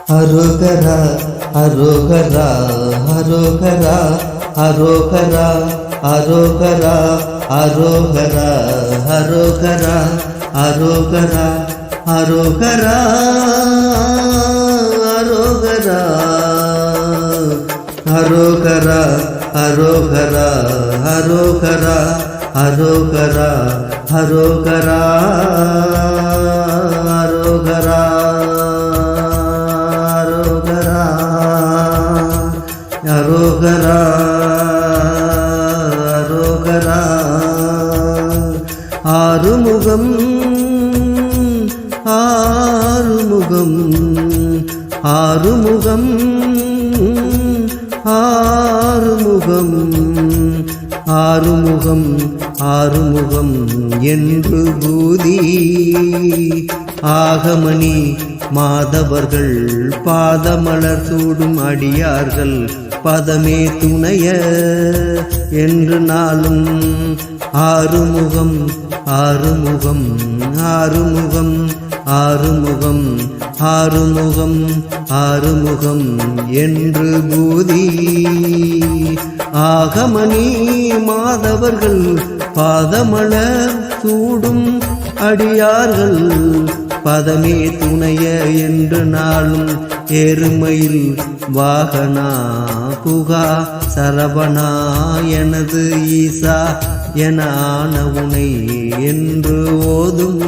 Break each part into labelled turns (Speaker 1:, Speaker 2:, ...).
Speaker 1: அரோகரா அரோகரா அரோகரா அரோகரா அரோகரா அரோகரா அரோகரா அரோகரா அரோகரா அரோகரா அரோகரா அரோகரா அரோகரா அரோகரா அரோகரா அரோகரா அரோகரா அரோகரா ஆறுமுகம் ஆறுமுகம் ஆறுமுகம் ஆறுமுகம் ஆறுமுகம் ஆறுமுகம் என்று பூதி ஆகமணி மாதவர்கள் பாதமலர் சூடும் அடியார்கள் பதமே துணைய என்று நாளும் ஆறுமுகம் ஆறுமுகம் ஆறுமுகம் ஆறுமுகம் ஆறுமுகம் ஆறுமுகம் என்று பூதி ஆகமணி மாதவர்கள் பாதமலர் சூடும் அடியார்கள் பதமே துணைய என்று நாளும் எருமையில் வாகனா புகா சரவணா எனது ஈசா என ஆனவுனை என்று ஓதும்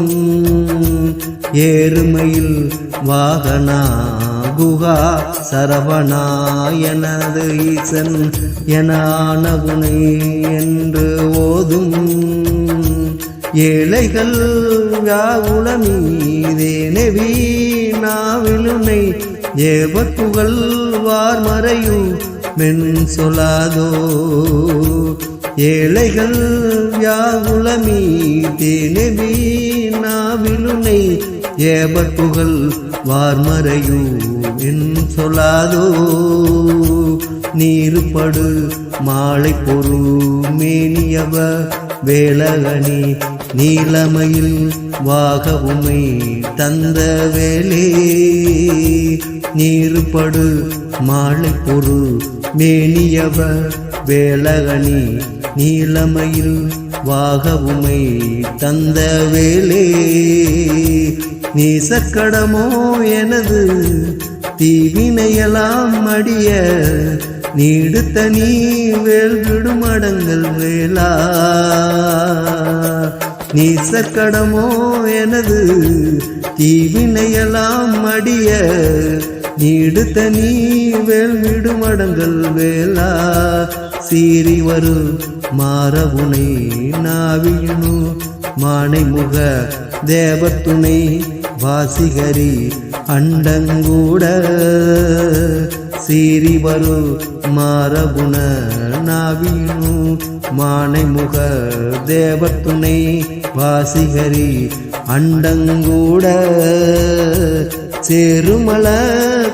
Speaker 1: ஏறுமையில் வாகனா குகா சரவணா எனது ஈசன் என ஆனவுனை என்று ஓதும் ஏழைகள் யாவுளமீதேனே வீணாவிலுனை ஏவப்புகள் வார்மறையு மென் சொல்லாதோ ஏழைகள் யாவுளமீதேனே வீணாவிலுனை ஏவப்புகள் வார்மறையு மென் சொல்லாதோ நீருபடு மாலை பொரு மேனியவ வேலகனி நீலமையில் வாகவுமை தந்த வேலே நீருபடு மாலை பொரு மேனியவ வேலகனி நீலமையில் வாகவுமை தந்த வேலே நீசக்கடமோ எனது தீவினையெல்லாம் அடிய நீடுத்த நீ வேல் விடுமடங்கள் வேளா நீசக்கடமோ எனது தீவினையெல்லாம் அடிய நீடுத்த நீ வேல் விடுமடங்கள் வேளா சீறி வரு மாறவுனை நாவியனு மானை முக தேவத்துணை வாசிகரி அண்டங்கூட சீறி வரு மாறகுண நாவினு மானை முக தேவத்துணை வாசிகரி அண்டங்கூட சேருமல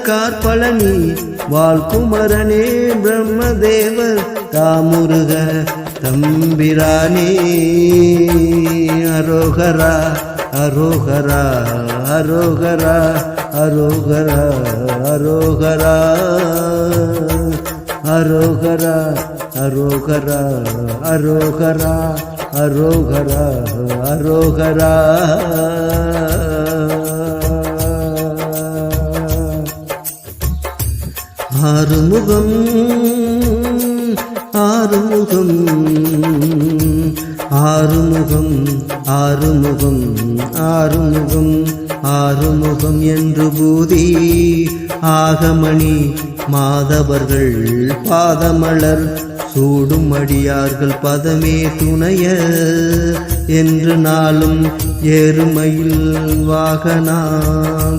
Speaker 1: காற்பழனி வாழ்குமரனே பிரம்மதேவர் தாமுருக தம்பிரானே அரோகரா அரோகரா அரோகரா அரோகரா அரோகரா அரோகரா அரோகரா அரோகரா அரோகரா அரோகரா ஆறுமுகம் ஆறுமுகம் ஆறுமுகம் ஆறுமுகம் ஆறுமுகம் ஆறுமுகம் என்று பூதி ஆகமணி மாதவர்கள் பாதமலர் சூடும் அடியார்கள் பதமே துணைய என்று நாளும் ஏறுமையில் வாகனா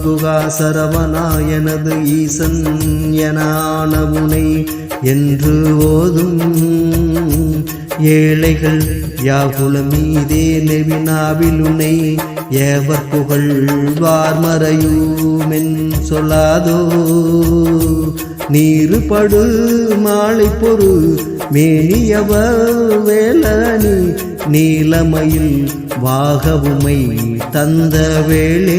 Speaker 1: குகா சரவணா எனது ஈசன் என ஆனவுனை என்று ஓதும் ஏழைகள் யாகுலமீதே நெவினாவிலுனை ஏவர் புகழ் வார்மறையூமென் சொல்லாதோ நீருபடு மாலை பொரு மேனியவ வேலனி நீலமயில் வாகவுமை தந்த வேளே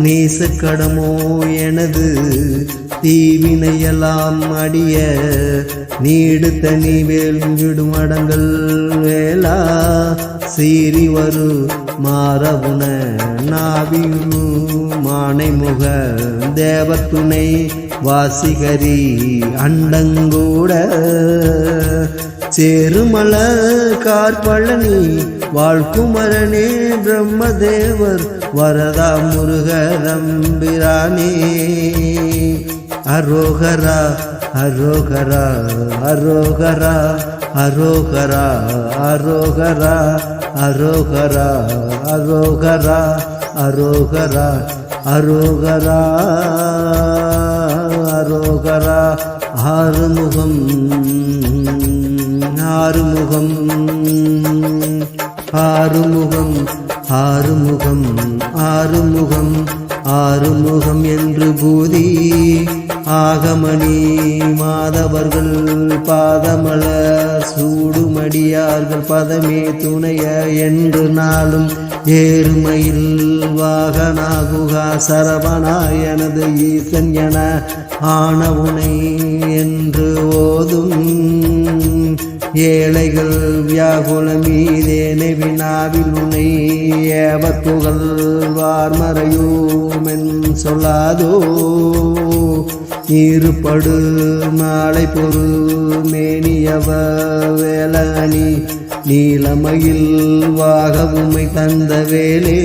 Speaker 1: நேசக்கடமோ எனது தீவினையெல்லாம் அடிய நீடு தனி வேள்விடும் அடங்கள் வேளா சீறி வரு மாறவுன நாவியு மானைமுக தேவத்துணை வாசிகரி அண்டங்கூட சேருமல கார்பழனி வாழ்குமரனே பிரம்மதேவர் வரதா முருகரம்பிரானே அரோகரா அரோகரா அரோகரா அரோகரா அரோகரா அரோகரா அரோகரா அரோகரா அரோகரா அரோகரா ஆறுமுகம் ஆறுமுகம் ஆறுமுகம் ஆறுமுகம் ஆறுமுகம் ஆறுமுகம் என்று பூதி ஆகமணி மாதவர்கள் பாதமலர் சூடுமடியார்கள் பதமே துணைய என்று நாளும் ஏறுமையில் வாகனாகுகா சரவணாயனது ஈசன் என ஆனவுனை என்று ஓதும் ஏழைகள் வியாகுல மீதேனை வினாவில் உனை ஏவத்துகள் வார்மறையோமென் சொல்லாதோ ஈறுபடு மாலை பொரு மேனியவ வேலணி நீலமயில் வாகவுமை தந்த வேலே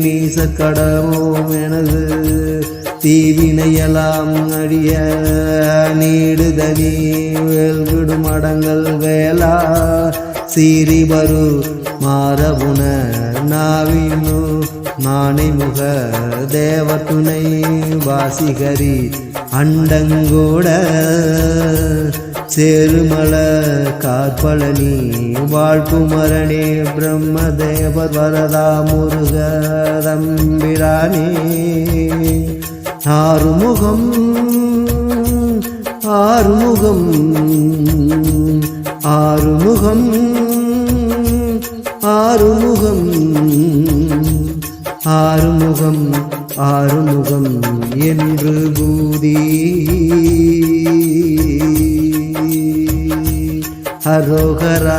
Speaker 1: நீசக்கடவோம் எனது தீவினையெல்லாம் அடிய நீடுதனி வேல்விடும் அடங்கள் வேளா சீறி வரு மாறவுன நாவினு மானைமுக தேவத்துணை வாசிகரி அண்டங்கூட சேருமல கார்பழனி வாழ்குமரனே பிரம்மதேவர் வரதா முருகரம்பிரானே ஆறுமுகம் ஆறுமுகம் ஆறுமுகம் ஆறுமுகம் ஆறுமுகம் ஆறுமுகம் என்று பூதி அரோகரா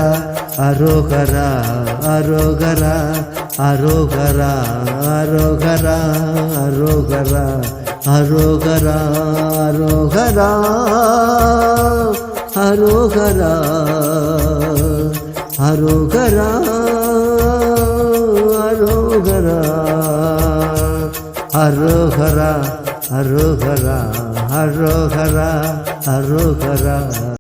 Speaker 1: அரோகரா அரோகரா அரோகரா அரோகரா அரோகரா அரோகரா அரோகரா அரோகரா அரோகரா அரோகரா அரோகரா அரோகரா அரோகரா அரோகரா